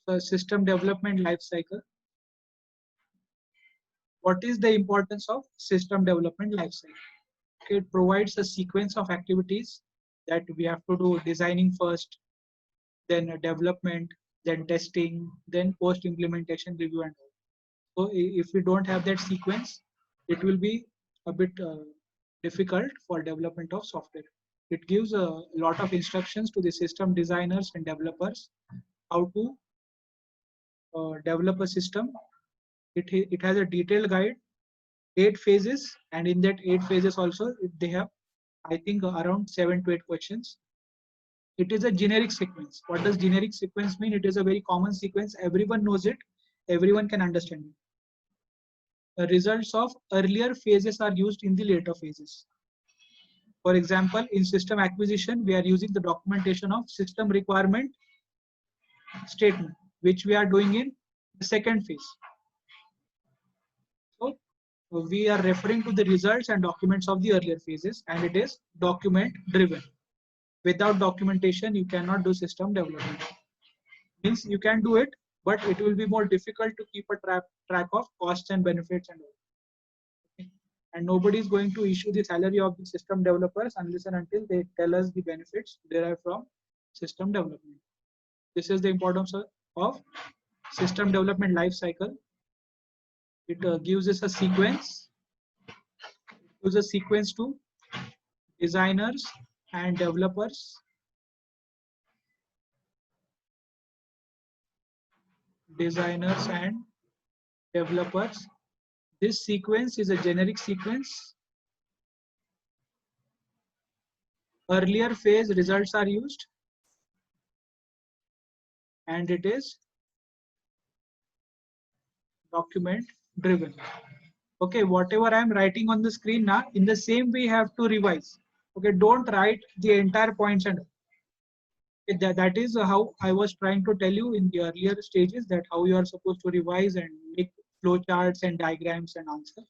So system development life cycle. What is the importance of system development life cycle? Okay, it provides a sequence of activities that we have to do: designing first, then development, then testing, then post implementation review and all. So if we don't have that sequence, it will be a bit difficult for development of software. It gives a lot of instructions to the system designers and developers how to develop a system. It has a detailed guide, 8 phases, and in that 8 phases also they have, I think, around 7 to 8 questions. It is a generic sequence. What does generic sequence mean? It is a very common sequence. Everyone knows it. Everyone can understand it. The results of earlier phases are used in the later phases. For example, in system acquisition, we are using the documentation of system requirement statement, which we are doing in the second phase. So we are referring to the results and documents of the earlier phases, and it is document driven. Without documentation, you cannot do system development. Means you can do it, but it will be more difficult to keep a track of costs and benefits and all. Okay. And nobody is going to issue the salary of the system developers unless and until they tell us the benefits derived from system development. This is the importance of system development life cycle. It gives us a sequence. It gives a sequence to designers and developers. Designers and developers. This sequence is a generic sequence. Earlier phase results are used, and it is document driven. Okay, whatever I am writing on the screen now, in the same way you have to revise. Okay, don't write the entire points and okay, that is how I was trying to tell you in the earlier stages, that how you are supposed to revise and make flowcharts and diagrams and answer.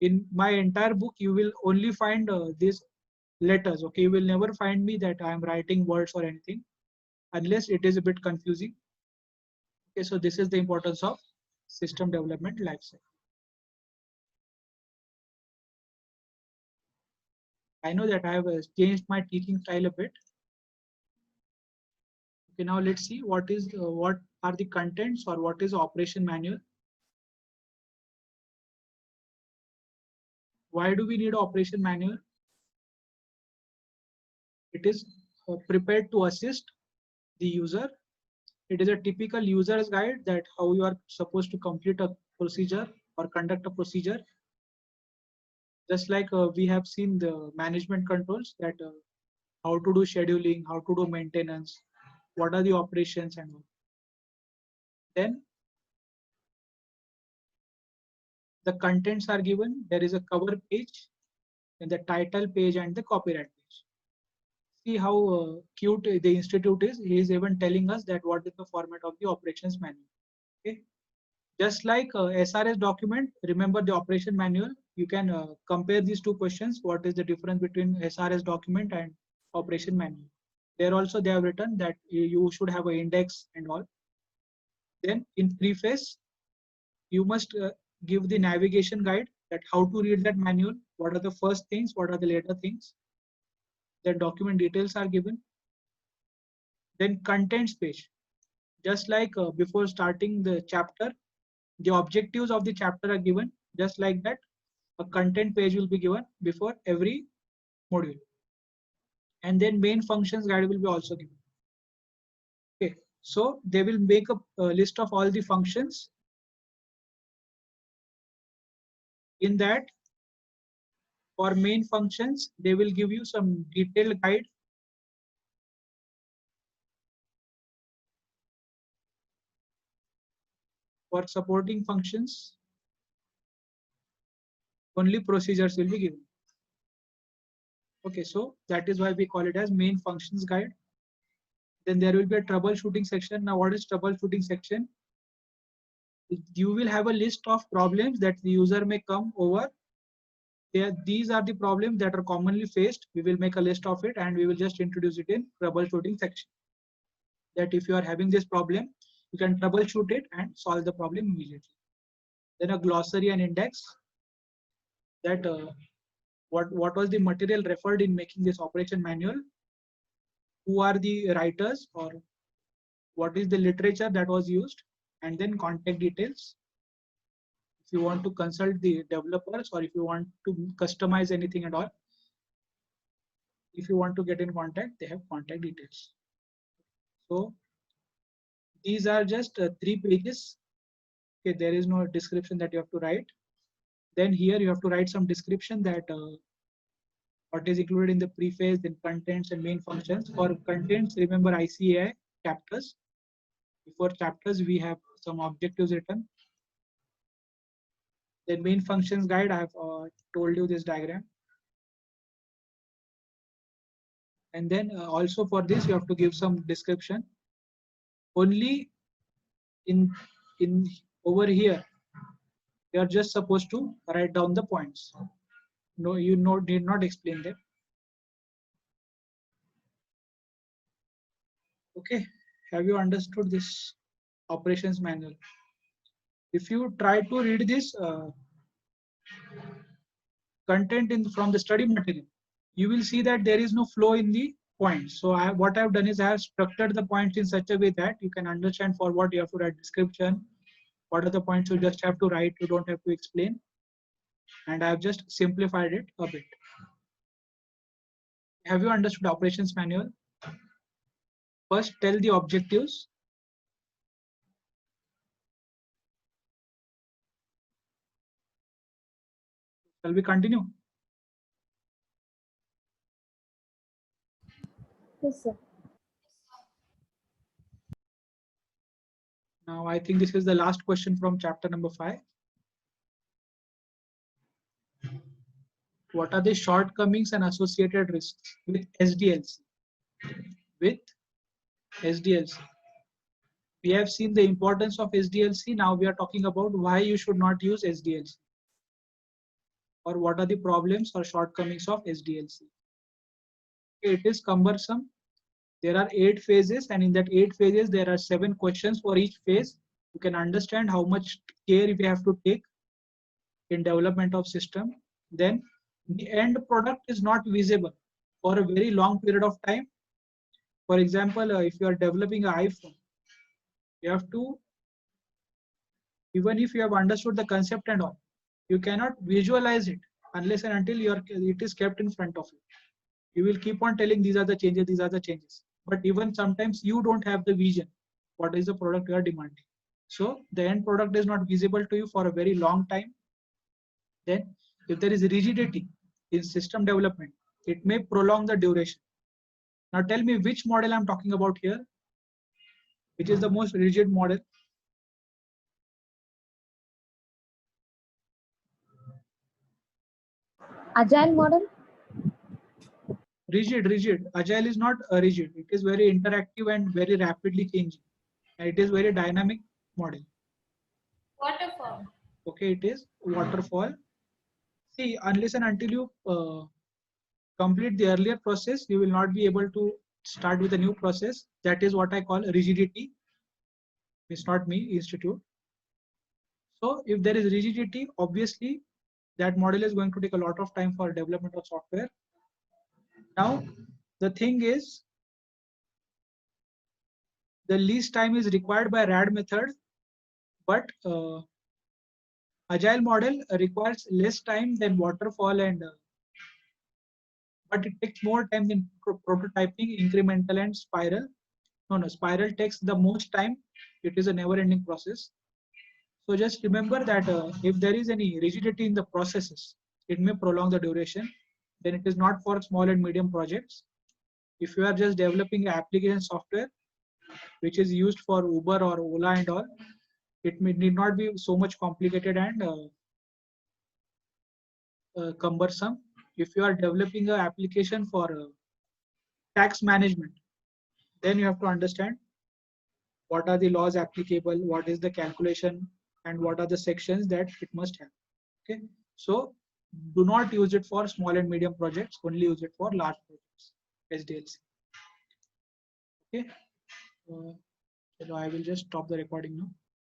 In my entire book, you will only find these letters. Okay, you will never find me that I am writing words or anything, unless it is a bit confusing. Okay, so this is the importance of system development lifecycle. I know that I have changed my teaching style a bit. Okay, now let's see what are the contents, or what is operation manual. Why do we need operation manual? It is prepared to assist the user. It is a typical user's guide that how you are supposed to complete a procedure or conduct a procedure. Just like we have seen the management controls, that how to do scheduling, how to do maintenance, what are the operations and all. Then the contents are given. There is a cover page, and the title page, and the copyright page. See how cute the institute is. He is even telling us that what is the format of the operations manual. Okay. Just like SRS document, remember the operation manual. You can compare these two questions. What is the difference between SRS document and operation manual? There also they have written that you should have an index and all. Then in preface, you must give the navigation guide, that how to read that manual, what are the first things, what are the later things. Then document details are given. Then contents page. Just like before starting the chapter, the objectives of the chapter are given. Just like that, a content page will be given before every module. And then main functions guide will be also given. Okay, so they will make a list of all the functions. In that, for main functions, they will give you some detailed guide. For supporting functions, only procedures will be given. Okay, so that is why we call it as main functions guide. Then there will be a troubleshooting section. Now, what is troubleshooting section? You will have a list of problems that the user may come over. These are the problems that are commonly faced. We will make a list of it, and we will just introduce it in troubleshooting section. that if you are having this problem, you can troubleshoot it and solve the problem immediately. Then a glossary and index, that what was the material referred in making this operation manual, who are the writers, or what is the literature that was used, and then contact details. If you want to consult the developers, or if you want to customize anything at all, if you want to get in contact, they have contact details. So these are just 3 pages. Okay, there is no description that you have to write. Then here you have to write some description that what is included in the preface, then contents and main functions. For contents, remember ICAI chapters. Before chapters, we have some objectives written. Then main functions guide, I have told you this diagram. And then also for this, you have to give some description. Only in over here, you are just supposed to write down the points. No, you need not explain them. Okay, have you understood this operations manual? If you try to read this content from the study material, you will see that there is no flow in the points. So what I've done is I have structured the points in such a way that you can understand for what you have to write description, what are the points you just have to write, you don't have to explain. And I have just simplified it a bit. Have you understood operations manual? First, tell the objectives. Shall we continue? Yes, sir. Now, I think this is the last question from chapter number 5. What are the shortcomings and associated risks with SDLC? With SDLC. We have seen the importance of SDLC. Now we are talking about why you should not use SDLC, or what are the problems or shortcomings of SDLC. It is cumbersome. There are 8 phases, and in that 8 phases, there are 7 questions for each phase. You can understand how much care we have to take in development of system. Then the end product is not visible for a very long period of time. For example, if you are developing an iPhone, you have to, even if you have understood the concept and all, you cannot visualize it unless and until it is kept in front of you. You will keep on telling these are the changes, these are the changes. But even sometimes you don't have the vision. What is the product you are demanding? So the end product is not visible to you for a very long time. Then if there is rigidity in system development, it may prolong the duration. Now tell me which model I'm talking about here, which is the most rigid model. Agile model? Rigid. Agile is not rigid. It is very interactive and very rapidly changing. And it is very dynamic model. Waterfall. Okay, it is waterfall. See, unless and until you complete the earlier process, you will not be able to start with a new process. That is what I call rigidity. It's not me, institute. So if there is rigidity, obviously that model is going to take a lot of time for development of software. Now, the thing is, the least time is required by RAD method, but agile model requires less time than waterfall, and but it takes more time than prototyping, incremental and spiral. No, spiral takes the most time. It is a never-ending process. So just remember that if there is any rigidity in the processes, it may prolong the duration. Then it is not for small and medium projects. If you are just developing application software, which is used for Uber or Ola and all, it need not be so much complicated and cumbersome. If you are developing an application for tax management, then you have to understand what are the laws applicable, what is the calculation, and what are the sections that it must have. Okay, so do not use it for small and medium projects, only use it for large projects, SDLC. Okay, So I will just stop the recording now.